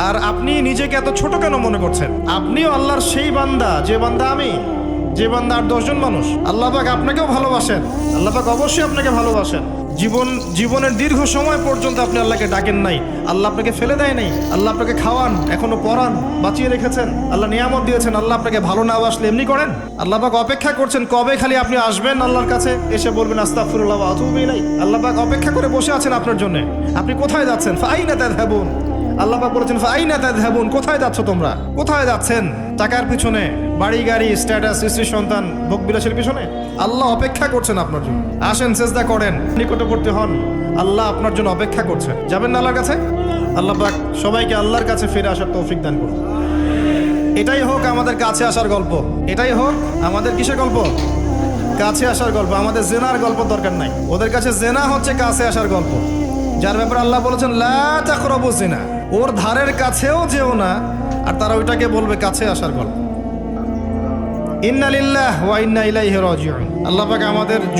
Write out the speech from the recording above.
আর আপনি নিজেকে এত ছোট কেন মনে করছেন? আপনিও আল্লাহর সেই বান্দা, যে বান্দা আমি, যে বান্দা আর 10 জন মানুষ। আল্লাহ পাক আপনাকেও ভালোবাসেন, আল্লাহ পাক অবশ্যই আপনাকে ভালোবাসেন। জীবনের দীর্ঘ সময় পর্যন্ত আপনি আল্লাহকে ডাকেন নাই, আল্লাহ আপনাকে ফেলে দেয় নাই। আল্লাহ আপনাকে খাওয়ান, এখনো পরান, বাঁচিয়ে রেখেছেন, আল্লাহ নিয়ামত দিয়েছেন। আল্লাহ আপনাকে ভালো না বাসলে এমনি করেন? আল্লাহ পাক অপেক্ষা করছেন কবে খালি আপনি আসবেন আল্লাহর কাছে, এসে বলবেন আস্তাগফিরুল্লাহ ওয়া আতুবু ইলাইহি। আল্লাহ পাক অপেক্ষা করে বসে আছেন আপনার জন্য। আপনি কোথায় যাচ্ছেন? ফাআইনা তাযহাবুন। আল্লাহ পাক বলেছেন ফাআইনা তাযহাবুন, কোথায় যাচ্ছ তোমরা? কোথায় যাচ্ছেন? টাকার পিছনে, বাড়ি গাড়ি, স্ট্যাটাস, স্ত্রী সন্তান, ভোগ বিলাসের পিছনে? আল্লাহ অপেক্ষা করছেন আপনার জন্য। আসেন, সেজদা করেন, নিকটবর্তী হন, আল্লাহ আপনার জন্য অপেক্ষা করছেন। যাবেন না আল্লাহর কাছে? আল্লাহ পাক সবাইকে আল্লাহর কাছে ফিরে আসার তৌফিক দান করুন। এটাই হোক আমাদের কাছে আসার গল্প, এটাই হোক আমাদের কিসের গল্প? কাছে আসার গল্প। আমাদের জেনার গল্প দরকার নাই, ওদের কাছে জেনা হচ্ছে কাছে আসার গল্প, যার ব্যাপারে আল্লাহ বলেছেন লা তাকরাবু জিনা, ওর ধারের কাছেও যেও না, আর তারা ওইটাকে বলবে কাছে আসার গল্প। ইন্না লিল্লাহি ওয়া ইন্না ইলাইহি রাজিউন। আল্লাহ পাক আমাদের